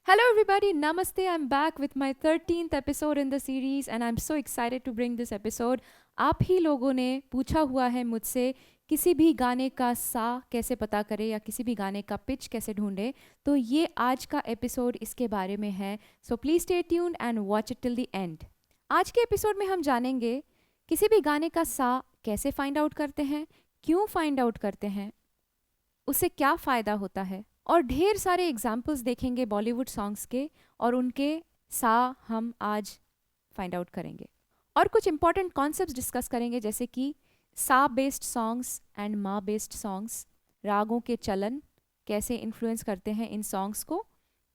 Hello, everybody. Namaste. I'm back with my 13th episode in the series, and I'm so excited to bring this episode. आप ही लोगों ने पूछा हुआ है मुझसे किसी भी गाने का सा कैसे पता करें या किसी भी गाने का पिच कैसे ढूंढे, तो ये आज का एपिसोड इसके बारे में है. So please stay tuned and watch it till the end. आज के एपिसोड में हम जानेंगे किसी भी गाने का सा कैसे फाइंड आउट करते हैं, क्यों फाइंड आउट करते हैं, उससे क्या फ़ायदा होता है, और ढेर सारे एग्जाम्पल्स देखेंगे बॉलीवुड सॉन्ग्स के और उनके सा हम आज फाइंड आउट करेंगे. और कुछ इंपॉर्टेंट कॉन्सेप्ट्स डिस्कस करेंगे जैसे कि सा बेस्ड सॉन्ग्स एंड मा बेस्ड सॉन्ग्स, रागों के चलन कैसे इन्फ्लुएंस करते हैं इन सॉन्ग्स को.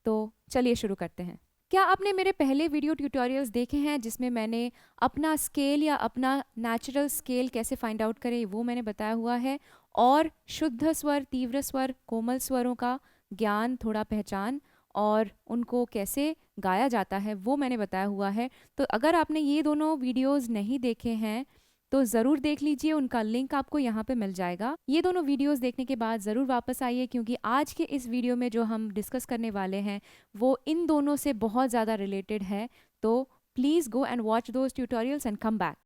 तो चलिए शुरू करते हैं. क्या आपने मेरे पहले वीडियो ट्यूटोरियल्स देखे हैं जिसमें मैंने अपना स्केल या अपना नेचुरल स्केल कैसे फाइंड आउट करें वो मैंने बताया हुआ है, और शुद्ध स्वर, तीव्र स्वर, कोमल स्वरों का ज्ञान, थोड़ा पहचान और उनको कैसे गाया जाता है वो मैंने बताया हुआ है. तो अगर आपने ये दोनों वीडियोस नहीं देखे हैं तो ज़रूर देख लीजिए, उनका लिंक आपको यहाँ पे मिल जाएगा. ये दोनों वीडियोस देखने के बाद ज़रूर वापस आइए, क्योंकि आज के इस वीडियो में जो हम डिस्कस करने वाले हैं वो इन दोनों से बहुत ज़्यादा रिलेटेड है. तो please go and watch those tutorials and come back.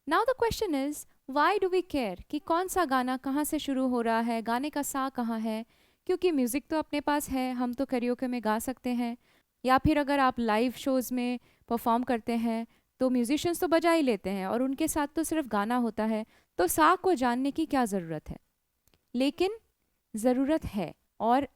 Now the question is, why do we care कि कौन सा गाना कहाँ से शुरू हो रहा है, गाने का सा कहाँ है. क्योंकि म्यूज़िक तो अपने पास है, हम तो करियोके में गा सकते हैं, या फिर अगर आप लाइव शोज़ में परफॉर्म करते हैं तो म्यूजिशियंस तो बजा ही लेते हैं और उनके साथ तो सिर्फ गाना होता है. तो सा को जानने की क्या ज़रूरत है, लेकिन ज़रूरत है. और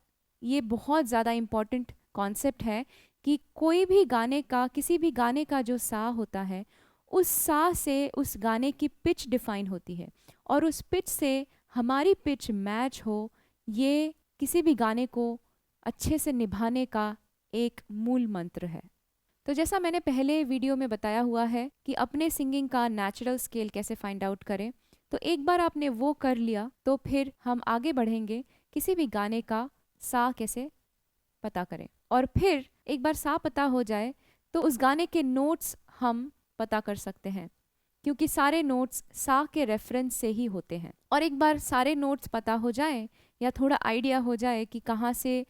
ये बहुत ज़्यादा इम्पॉर्टेंट कॉन्सेप्ट है कि कोई भी गाने का, किसी भी गाने का जो सा होता है, उस सा से उस गाने की पिच डिफाइन होती है, और उस पिच से हमारी पिच मैच हो, ये किसी भी गाने को अच्छे से निभाने का एक मूल मंत्र है. तो जैसा मैंने पहले वीडियो में बताया हुआ है कि अपने सिंगिंग का नेचुरल स्केल कैसे फाइंड आउट करें, तो एक बार आपने वो कर लिया तो फिर हम आगे बढ़ेंगे किसी भी गाने का सा कैसे पता करें. और फिर एक बार सा पता हो जाए तो उस गाने के नोट्स हम पता कर सकते हैं, क्योंकि सारे नोट्स सा के रेफरेंस से ही होते हैं. और एक बार सारे नोट्स पता हो जाए या थोड़ा आइडिया हो जाए कि कहाँ से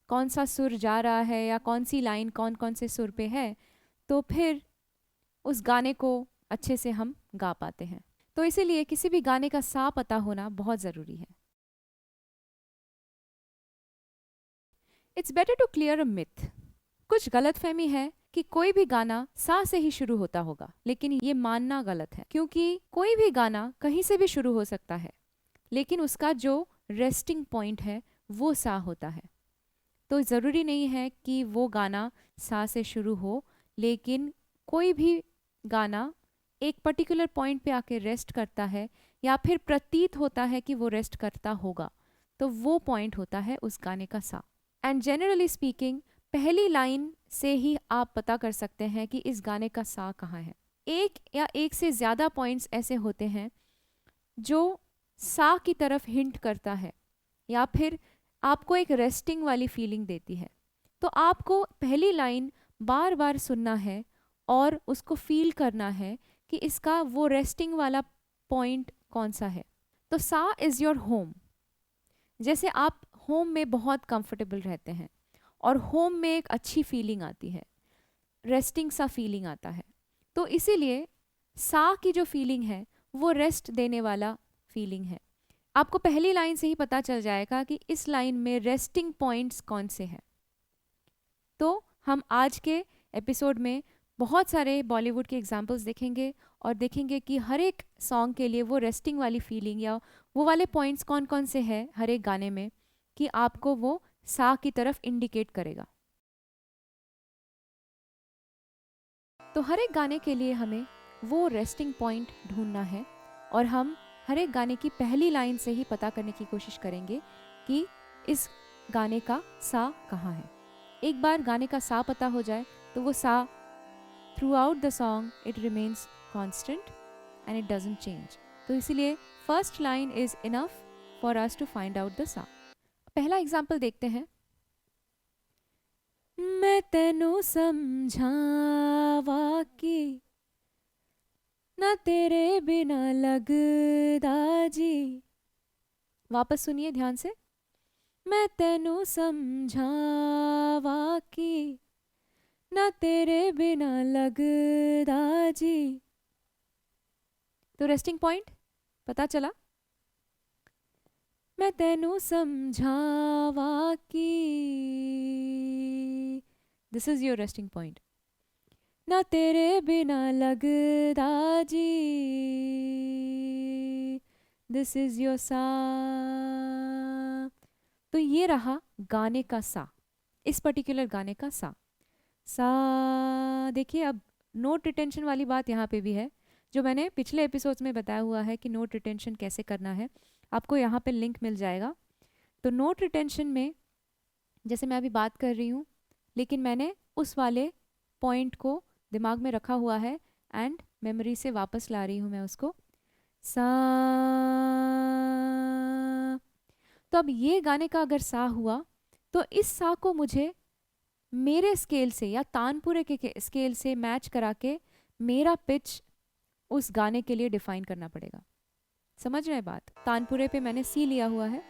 कौन सा सुर जा रहा है या कौन सी लाइन कौन कौन से सुर पे है, तो फिर उस गाने को अच्छे से हम गा पाते हैं. तो इसीलिए किसी भी गाने का सा पता होना बहुत ज़रूरी है. It's better to clear a myth. कुछ गलतफहमी है कि कोई भी गाना सा से ही शुरू होता होगा, लेकिन ये मानना गलत है, क्योंकि कोई भी गाना कहीं से भी शुरू हो सकता है, लेकिन उसका जो रेस्टिंग पॉइंट है वो सा होता है. तो ज़रूरी नहीं है कि वो गाना सा से शुरू हो, लेकिन कोई भी गाना एक पर्टिकुलर पॉइंट पे आके रेस्ट करता है, या फिर प्रतीत होता है कि वो रेस्ट करता होगा, तो वो पॉइंट होता है उस गाने का सा. एंड जनरली स्पीकिंग, पहली लाइन से ही आप पता कर सकते हैं कि इस गाने का सा कहाँ है. एक या एक से ज़्यादा पॉइंट्स ऐसे होते हैं जो सा की तरफ हिंट करता है, या फिर आपको एक रेस्टिंग वाली फीलिंग देती है. तो आपको पहली लाइन बार बार सुनना है और उसको फील करना है कि इसका वो रेस्टिंग वाला पॉइंट कौन सा है. तो सा इज़ योर होम. जैसे आप होम में बहुत कंफर्टेबल रहते हैं और होम में एक अच्छी फीलिंग आती है, रेस्टिंग सा फीलिंग आता है, तो इसीलिए सा की जो फीलिंग है वो रेस्ट देने वाला फीलिंग है. आपको पहली लाइन से ही पता चल जाएगा कि इस लाइन में रेस्टिंग पॉइंट्स कौन से हैं. तो हम आज के एपिसोड में बहुत सारे बॉलीवुड के एग्जाम्पल्स देखेंगे और देखेंगे कि हर एक सॉन्ग के लिए वो रेस्टिंग वाली फीलिंग या वो वाले पॉइंट्स कौन कौन से हैं हर एक गाने में, कि आपको वो सा की तरफ इंडिकेट करेगा. तो हर एक गाने के लिए हमें वो रेस्टिंग पॉइंट ढूंढना है, और हम हर एक गाने की पहली लाइन से ही पता करने की कोशिश करेंगे कि इस गाने का सा कहाँ है. एक बार गाने का सा पता हो जाए तो वो sa throughout the song it remains constant and it doesn't change. तो इसीलिए first line is enough for us to find out the sa. पहला एग्जाम्पल देखते हैं. मैं तेनू समझावा कि ना तेरे बिना लगदा जी. वापस सुनिए ध्यान से. मैं तेनू समझावा कि ना तेरे बिना लगदा जी। तो रेस्टिंग पॉइंट पता चला। मैं तेनू समझावा कि, this is your resting point. ना तेरे बिना लगदा जी, दिस इज योर सा। तो ये रहा गाने का सा, इस पर्टिकुलर गाने का सा। सा देखिए, अब नोट रिटेंशन वाली बात यहाँ पे भी है, जो मैंने पिछले एपिसोड्स में बताया हुआ है कि नोट रिटेंशन कैसे करना है, आपको यहाँ पे लिंक मिल जाएगा। तो नोट रिटेंशन में जैसे मैं अभी बात कर रही हूँ, लेकिन मैंने उस वाले पॉइंट को दिमाग में रखा हुआ है एंड मेमोरी से वापस ला रही हूँ मैं उसको। सा। तो अब ये गाने का अगर सा हुआ, तो इस सा को मुझे मेरे स्केल से या तानपुरे के स्केल से मैच करा के मेरा पिच उस गाने के लिए डिफाइन करना पड़ेगा। समझ रहे हैं बात? तानपुरे पे मैंने सी लिया हुआ है,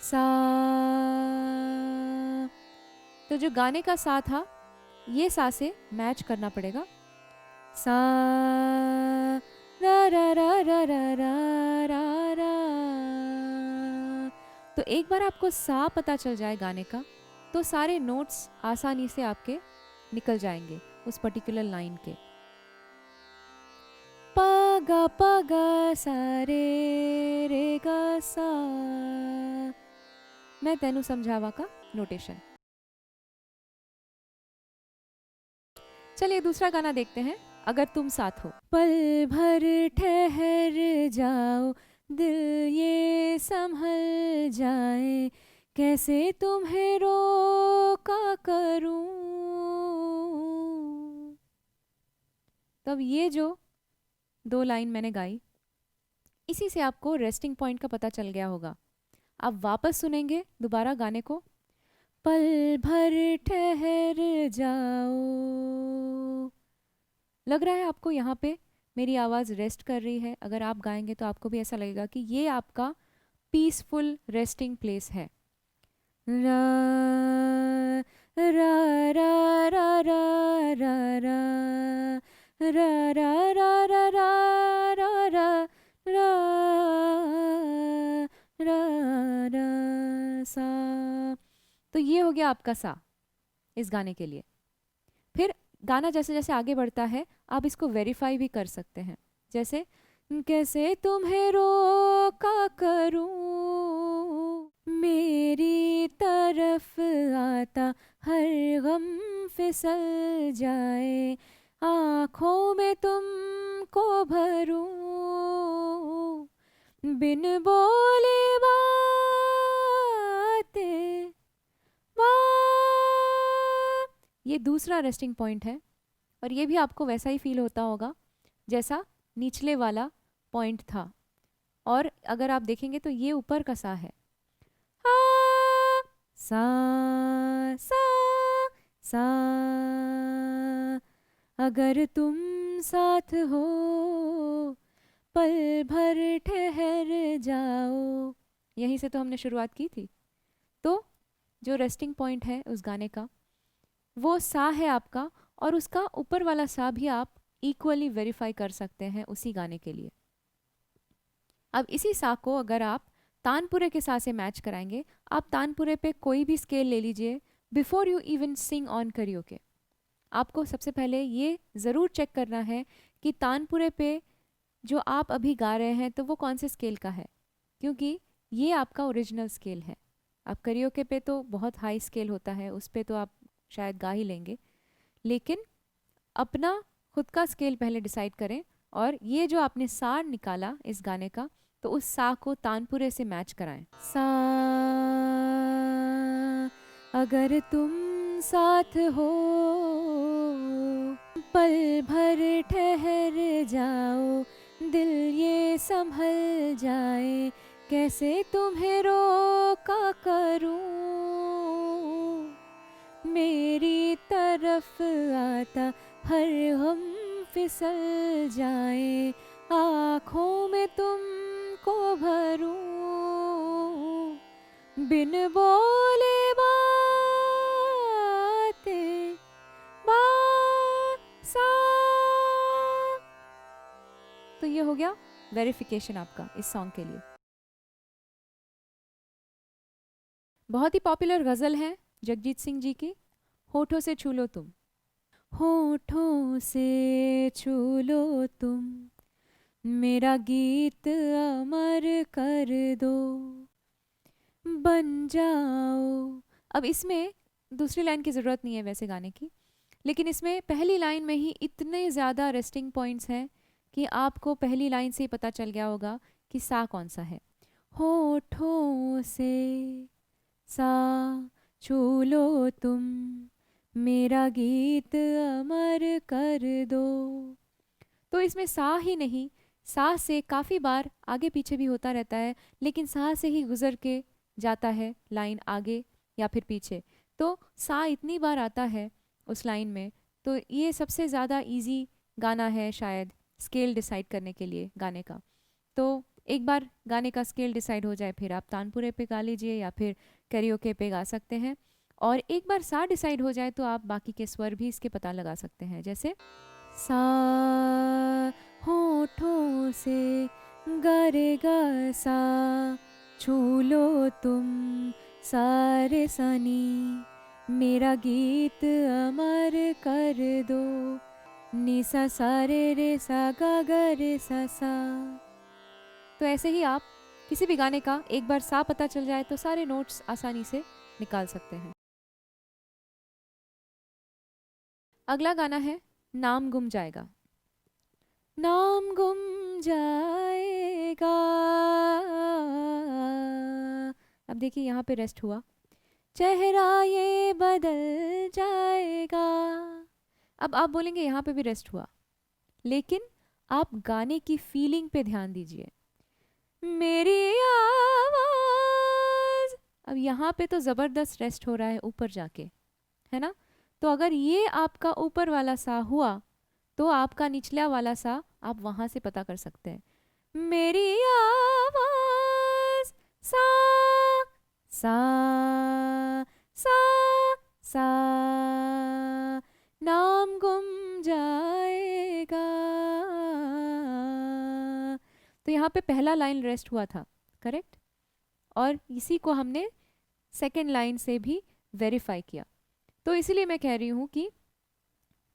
सा। तो जो गाने का सा था, ये सा से मैच करना पड़ेगा। सा रा रा रा रा रा रा रा रा। तो एक बार आपको सा पता चल जाए गाने का, तो सारे नोट्स आसानी से आपके निकल जाएंगे उस पर्टिकुलर लाइन के। पागा पागा सा रे गा सा। मैं तेनू समझावा का नोटेशन। चलिए दूसरा गाना देखते हैं, अगर तुम साथ हो। पल भर ठहर जाओ, दिल ये संभल जाए, कैसे तुम्हें रोका करूं। तब ये जो दो लाइन मैंने गाई, इसी से आपको रेस्टिंग पॉइंट का पता चल गया होगा। आप वापस सुनेंगे दोबारा गाने को। पल भर ठहर जाओ, लग रहा है आपको यहाँ पे मेरी आवाज़ रेस्ट कर रही है। अगर आप गाएंगे तो आपको भी ऐसा लगेगा कि ये आपका पीसफुल रेस्टिंग प्लेस है। रा रा रा रा रा रा रा रा रा रा रा रा रा रा रा रा रा सा। तो ये हो गया आपका सा इस गाने के लिए। फिर गाना जैसे जैसे आगे बढ़ता है, आप इसको वेरीफाई भी कर सकते हैं। जैसे कैसे तुम्हें रोका करूं, मेरी तरफ आता हर गम फिसल जाए, आँखों में तुमको भरूं, बिन बोले बातें ये दूसरा रेस्टिंग पॉइंट है, और ये भी आपको वैसा ही फील होता होगा जैसा निचले वाला पॉइंट था। और अगर आप देखेंगे तो ये ऊपर का सा है। आ, सा सा सा। अगर तुम साथ हो, पल भर ठहर जाओ। यहीं से तो हमने शुरुआत की थी। तो जो रेस्टिंग पॉइंट है उस गाने का, वो सा है आपका, और उसका ऊपर वाला सा भी आप इक्वली वेरीफाई कर सकते हैं उसी गाने के लिए। अब इसी सा को अगर आप तानपुरे के सा से मैच कराएंगे, आप तानपुरे पे कोई भी स्केल ले लीजिए, before you even sing on karaoke आपको सबसे पहले ये ज़रूर चेक करना है कि तानपुरे पे जो आप अभी गा रहे हैं तो वो कौन से स्केल का है, क्योंकि ये आपका ओरिजिनल स्केल है। आप करियोके पे तो बहुत हाई स्केल होता है, उस पे तो आप शायद गा ही लेंगे, लेकिन अपना खुद का स्केल पहले डिसाइड करें। और ये जो आपने सा निकाला इस गाने का, तो उस सा को तानपुरे से मैच कराएं। सा अगर तुम साथ हो, पल भर ठहर जाओ, दिल ये संभल जाए, कैसे तुम्हें रोका करूं, मेरी तरफ आता हर गम फिसल जाए, आँखों में तुमको भरूं, बिन बोले बातें बा सा। तो ये हो गया वेरिफिकेशन आपका इस सॉन्ग के लिए। बहुत ही पॉपुलर गजल है जगजीत सिंह जी की, होठों से छू लो तुम। होठों से छू लो तुम, मेरा गीत अमर कर दो, बन जाओ। अब इसमें दूसरी लाइन की ज़रूरत नहीं है वैसे गाने की, लेकिन इसमें पहली लाइन में ही इतने ज़्यादा रेस्टिंग पॉइंट्स हैं कि आपको पहली लाइन से ही पता चल गया होगा कि सा कौन सा है। होठों से सा छू लो तुम, मेरा गीत अमर कर दो। तो इसमें सा ही नहीं, सा से काफ़ी बार आगे पीछे भी होता रहता है, लेकिन सा से ही गुजर के जाता है लाइन आगे या फिर पीछे। तो सा इतनी बार आता है उस लाइन में, तो ये सबसे ज़्यादा इजी गाना है शायद स्केल डिसाइड करने के लिए गाने का। तो एक बार गाने का स्केल डिसाइड हो जाए फिर आप तानपुरे पे गा लीजिए या फिर कैरियोके पे गा सकते हैं। और एक बार सा डिसाइड हो जाए तो आप बाकी के स्वर भी इसके पता लगा सकते हैं, जैसे सा होठों से गरे गा सा छू लो तुम, सारे सनी मेरा गीत अमर कर दो, नि सा सा रे सा गा गा रे सा। तो ऐसे ही आप किसी भी गाने का एक बार सा पता चल जाए तो सारे नोट्स आसानी से निकाल सकते हैं। अगला गाना है नाम गुम जाएगा। नाम गुम जाएगा, अब देखिए यहाँ पे रेस्ट हुआ, चेहरा ये बदल जाएगा। अब आप बोलेंगे यहाँ पे भी रेस्ट हुआ, लेकिन आप गाने की फीलिंग पे ध्यान दीजिए। मेरी आवाज, अब यहाँ पे तो ज़बरदस्त रेस्ट हो रहा है ऊपर जाके, है ना। तो अगर ये आपका ऊपर वाला सा हुआ तो आपका निचला वाला सा आप वहाँ से पता कर सकते हैं। मेरी आवाज सा सा सा सा, नाम गुम जाएगा। तो यहाँ पे पहला लाइन रेस्ट हुआ था, करेक्ट, और इसी को हमने सेकेंड लाइन से भी वेरीफाई किया। तो इसीलिए मैं कह रही हूँ कि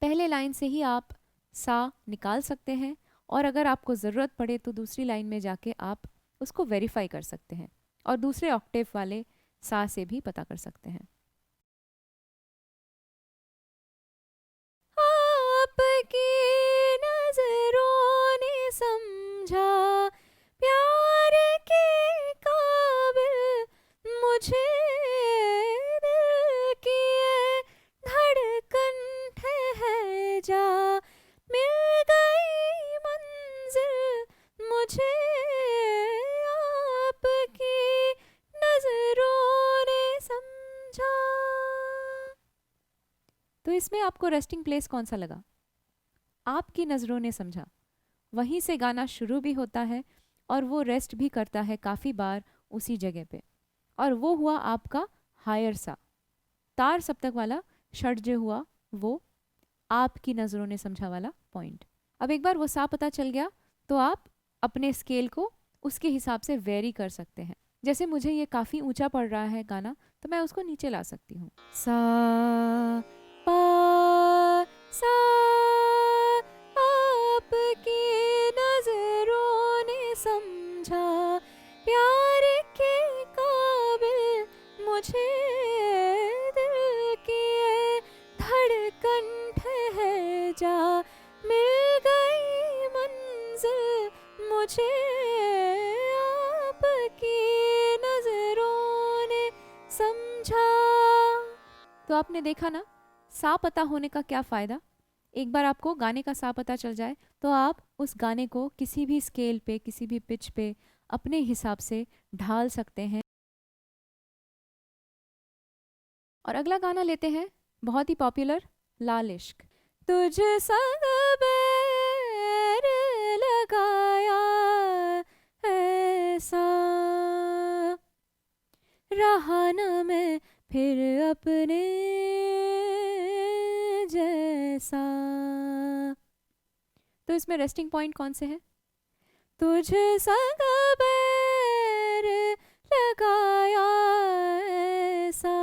पहले लाइन से ही आप सा निकाल सकते हैं, और अगर आपको ज़रूरत पड़े तो दूसरी लाइन में जाके आप उसको वेरीफाई कर सकते हैं और दूसरे ऑक्टेव वाले सा से भी पता कर सकते हैं। आपकी नजरों ने समझा प्यार के काबिल मुझे, दिल की ये धड़कन ठहर जा, मिल गई मंजिल मुझे, आपकी नजरों ने समझा। तो इसमें आपको रेस्टिंग प्लेस कौन सा लगा? आपकी नज़रों ने समझा, वहीं से गाना शुरू भी होता है और वो रेस्ट भी करता है काफ़ी बार उसी जगह पे, और वो हुआ आपका हायर सा, तार सप्तक वाला षड्ज हुआ वो आपकी नज़रों ने समझा वाला पॉइंट। अब एक बार वो सा पता चल गया तो आप अपने स्केल को उसके हिसाब से वेरी कर सकते हैं। जैसे मुझे ये काफ़ी ऊंचा पड़ रहा है गाना, तो मैं उसको नीचे ला सकती हूँ। सा पा सा, आपकी नजरों ने समझा प्यार के काबिल मुझे, दिल की ये धड़कन ठहर जा, मिल गई मंजिल मुझे, आपकी नजरों ने समझा। तो आपने देखा ना सा पता होने का क्या फ़ायदा। एक बार आपको गाने का सा पता चल जाए तो आप उस गाने को किसी भी स्केल पे, किसी भी पिच पे अपने हिसाब से ढाल सकते हैं। और अगला गाना लेते हैं, बहुत ही पॉपुलर, लाल इश्क। तुझ संग बैर लगाया ऐसा, रहा न मैं फिर अपने जैसा। तो इसमें रेस्टिंग पॉइंट कौन से हैं? तुझ संग बैर लगाया ऐसा,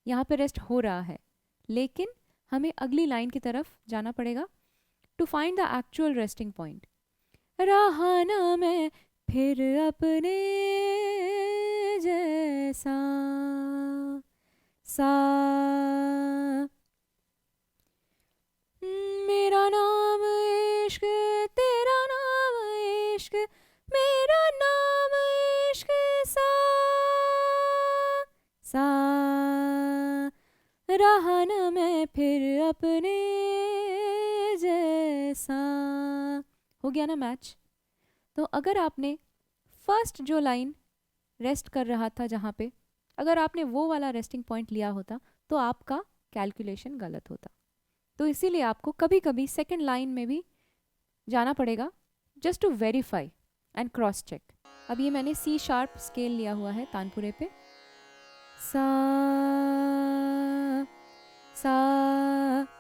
यहाँ पे रेस्ट हो रहा है, लेकिन हमें अगली लाइन की तरफ जाना पड़ेगा to find the actual resting point. रहा न मैं फिर अपने जैसा, सा। मेरा नाम इश्क, तेरा नाम इश्क, मेरा नाम इश्क, सा सा। रहा न मैं फिर अपने जैसा। हो गया ना मैच? तो अगर आपने फर्स्ट जो लाइन रेस्ट कर रहा था जहाँ पे, अगर आपने वो वाला रेस्टिंग पॉइंट लिया होता तो आपका कैलकुलेशन गलत होता। तो इसीलिए आपको कभी कभी सेकंड लाइन में भी जाना पड़ेगा just to verify and cross check. अब ये मैंने सी शार्प स्केल लिया हुआ है तानपुरे पे। सा सा,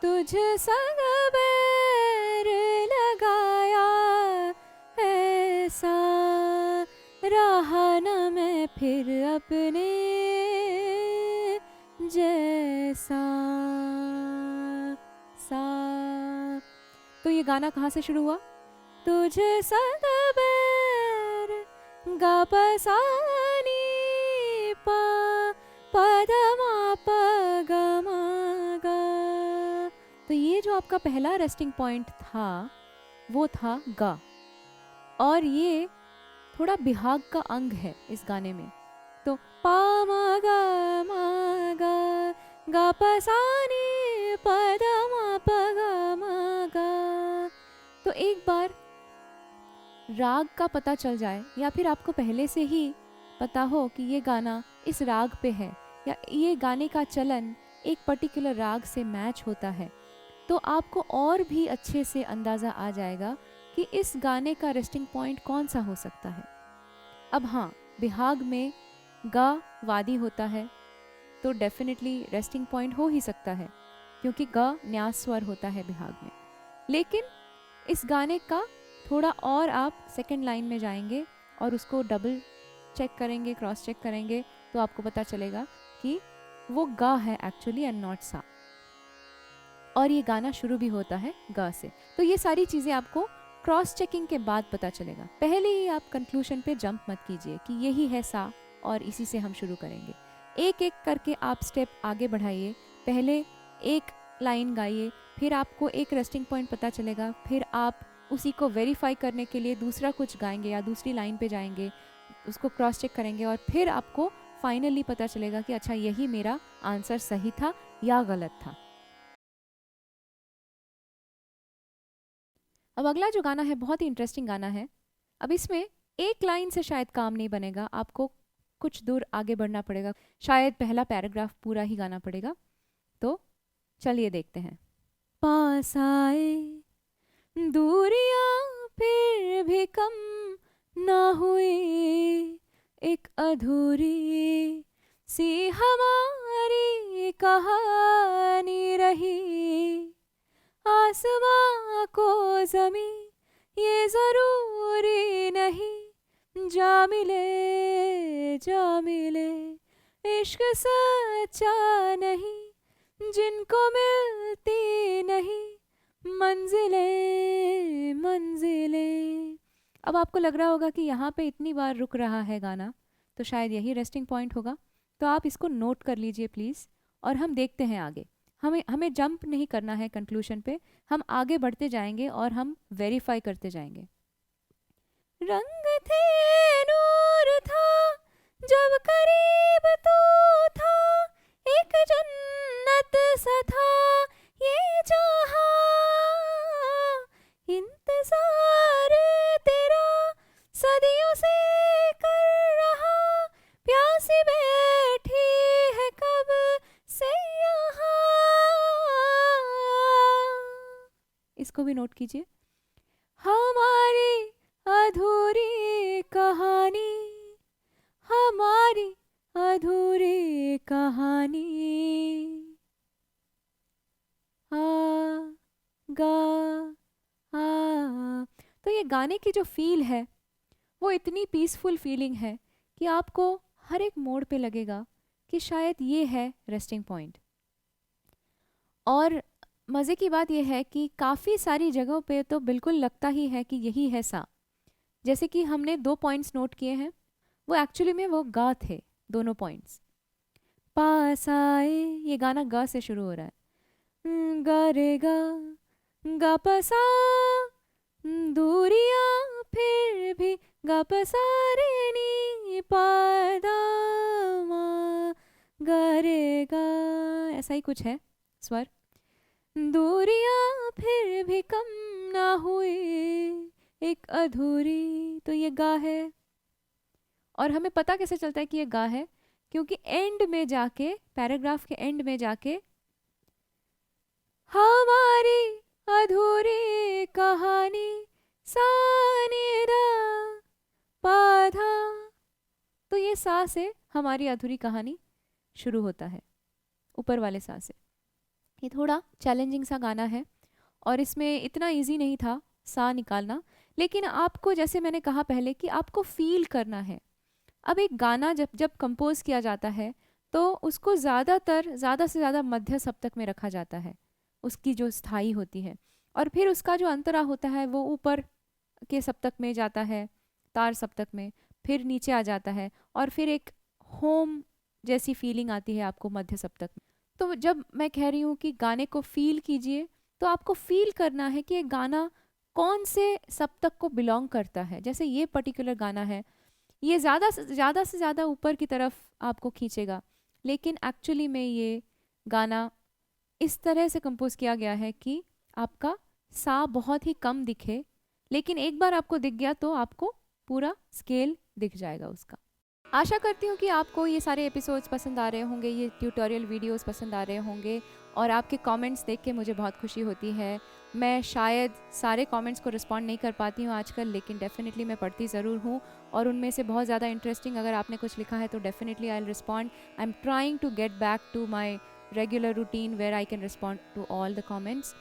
तुझ संग बैर लगाया ऐसा, रहा न मैं फिर अपने जैसा, सा। तो ये गाना कहाँ से शुरू हुआ? तुझ संग बैर, गा प सा नी पा, प ध मा प ग म ग। तो ये जो आपका पहला रेस्टिंग पॉइंट था वो था गा, और ये थोड़ा बिहाग का अंग है इस गाने में। तो पा म ग म ग, गा प सा नी प ध म प ग म ग। तो एक बार राग का पता चल जाए, या फिर आपको पहले से ही पता हो कि ये गाना इस राग पे है, या ये गाने का चलन एक पर्टिकुलर राग से मैच होता है, तो आपको और भी अच्छे से अंदाज़ा आ जाएगा कि इस गाने का रेस्टिंग पॉइंट कौन सा हो सकता है। अब हाँ, बिहाग में गा वादी होता है तो डेफिनेटली रेस्टिंग पॉइंट हो ही सकता है, क्योंकि गा न्यास स्वर होता है बिहाग में। लेकिन इस गाने का थोड़ा और आप सेकंड लाइन में जाएंगे और उसको डबल चेक करेंगे, क्रॉस चेक करेंगे, तो आपको पता चलेगा कि वो गा है एक्चुअली एंड नॉट सा, और ये गाना शुरू भी होता है गा से। तो ये सारी चीज़ें आपको क्रॉस चेकिंग के बाद पता चलेगा। पहले ही आप कंक्लूजन पे जंप मत कीजिए कि यही है सा और इसी से हम शुरू करेंगे। एक एक करके आप स्टेप आगे बढ़ाइए। पहले एक लाइन गाइए, फिर आपको एक रेस्टिंग पॉइंट पता चलेगा, फिर आप उसी को वेरीफाई करने के लिए दूसरा कुछ गाएंगे या दूसरी लाइन पे जाएंगे, उसको क्रॉस चेक करेंगे, और फिर आपको फाइनली पता चलेगा कि अच्छा यही मेरा आंसर सही था या गलत था। अब अगला जो गाना है बहुत ही इंटरेस्टिंग गाना है। अब इसमें एक लाइन से शायद काम नहीं बनेगा, आपको कुछ दूर आगे बढ़ना पड़ेगा, शायद पहला पैराग्राफ पूरा ही गाना पड़ेगा। तो चलिए देखते हैं। पास आए दूरियां फिर भी कम ना हुई, एक अधूरी सी हमारी कहानी रही। आसमां को ज़मीं ये ज़रूरी नहीं, जा मिले इश्क सच्चा नहीं, जिनको मिलती नहीं मंजिलें। अब आपको लग रहा होगा कि यहाँ पे इतनी बार रुक रहा है गाना, तो शायद यही रेस्टिंग पॉइंट होगा। तो आप इसको नोट कर लीजिए प्लीज़, और हम देखते हैं आगे। हमें जंप नहीं करना है कंक्लूजन पे, हम आगे बढ़ते जाएंगे और हम वेरीफाई करते जाएंगे। रंग थे नूर था जब करीब तो था, एक जन्नत सा था ये जहां, इंतजार तेरा सदियों से कर रहा, प्यासी बैठी है कब से यहाँ। इसको भी नोट कीजिए। हमारी अधूरी कहानी, हमारी कहानी आ गा आ। तो ये गाने की जो फील है वो इतनी पीसफुल फीलिंग है कि आपको हर एक मोड़ पे लगेगा कि शायद ये है रेस्टिंग पॉइंट। और मज़े की बात यह है कि काफ़ी सारी जगहों पे तो बिल्कुल लगता ही है कि यही है सा। जैसे कि हमने 2 पॉइंट्स नोट किए हैं, वो एक्चुअली में वो गा थे, दोनों पॉइंट्स। पास आए, ये गाना गा से शुरू हो रहा है। गा रे गा, गा पसा, दूरियां फिर भी गा पसा रे नी पादा मा, गा रे गा, ऐसा ही कुछ है स्वर। दूरियां फिर भी कम ना हुई एक अधूरी, तो ये गा है। और हमें पता कैसे चलता है कि ये गा है? क्योंकि एंड में जाके, पैराग्राफ के एंड में जाके, हमारी अधूरी कहानी सानिदा पाधा, तो ये सा से हमारी अधूरी कहानी शुरू होता है, ऊपर वाले सा से। ये थोड़ा चैलेंजिंग सा गाना है और इसमें इतना इजी नहीं था सा निकालना, लेकिन आपको, जैसे मैंने कहा पहले, कि आपको फील करना है। अब एक गाना जब जब कंपोज किया जाता है तो उसको ज़्यादा से ज़्यादा मध्य सप्तक में रखा जाता है, उसकी जो स्थाई होती है, और फिर उसका जो अंतरा होता है वो ऊपर के सप्तक में जाता है, तार सप्तक में, फिर नीचे आ जाता है, और फिर एक होम जैसी फीलिंग आती है आपको मध्य सप्तक में। तो जब मैं कह रही हूँ कि गाने को फील कीजिए, तो आपको फील करना है कि ये गाना कौन से सप्तक को बिलोंग करता है। जैसे ये पर्टिकुलर गाना है, ये ज़्यादा से ज़्यादा ऊपर की तरफ आपको खींचेगा, लेकिन एक्चुअली में ये गाना इस तरह से कंपोज किया गया है कि आपका सा बहुत ही कम दिखे, लेकिन एक बार आपको दिख गया तो आपको पूरा स्केल दिख जाएगा उसका। आशा करती हूँ कि आपको ये सारे एपिसोड्स पसंद आ रहे होंगे, ये ट्यूटोरियल वीडियोस पसंद आ रहे होंगे, और आपके कमेंट्स देख के मुझे बहुत खुशी होती है। मैं शायद सारे कमेंट्स को रिस्पॉन्ड नहीं कर पाती हूँ आजकल, लेकिन डेफिनेटली मैं पढ़ती ज़रूर हूँ, और उनमें से बहुत ज़्यादा इंटरेस्टिंग अगर आपने कुछ लिखा है तो definitely I will respond. I am trying to get back to my regular routine where I can respond to all the comments.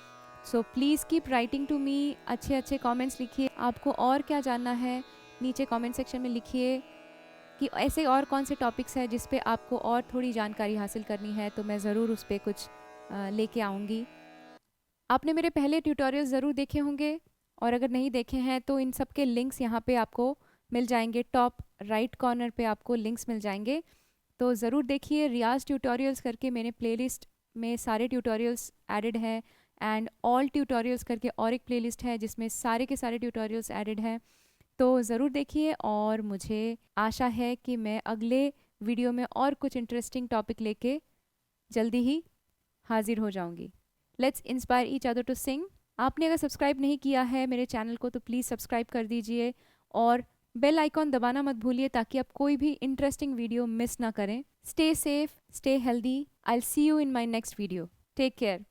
So please keep writing to me, अच्छे अच्छे कमेंट्स लिखिए। आपको और क्या जानना है नीचे कमेंट सेक्शन में लिखिए, कि ऐसे और कौन से टॉपिक्स हैं जिस पे आपको और थोड़ी जानकारी हासिल करनी है, तो मैं ज़रूर उस पर कुछ लेके आऊँगी। आपने मेरे पहले ट्यूटोरियल ज़रूर देखे होंगे, और अगर नहीं देखे हैं तो इन सब के लिंक्स यहाँ पे आपको मिल जाएंगे, टॉप राइट कॉर्नर पे आपको लिंक्स मिल जाएंगे, तो ज़रूर देखिए। रियाज ट्यूटोरियल्स करके मेरे प्लेलिस्ट में सारे ट्यूटोरियल्स एडिड हैं, एंड ऑल ट्यूटोरियल्स करके और एक प्लेलिस्ट है जिसमें सारे के सारे ट्यूटोरियल्स एडिड हैं, तो ज़रूर देखिए। और मुझे आशा है कि मैं अगले वीडियो में और कुछ इंटरेस्टिंग टॉपिक लेके जल्दी ही हाजिर हो जाऊंगी। Let's inspire each other to sing. आपने अगर सब्सक्राइब नहीं किया है मेरे चैनल को तो प्लीज़ सब्सक्राइब कर दीजिए, और बेल आइकॉन दबाना मत भूलिए ताकि आप कोई भी इंटरेस्टिंग वीडियो मिस ना करें। Stay safe, stay healthy. I will see you in my next video. Take care.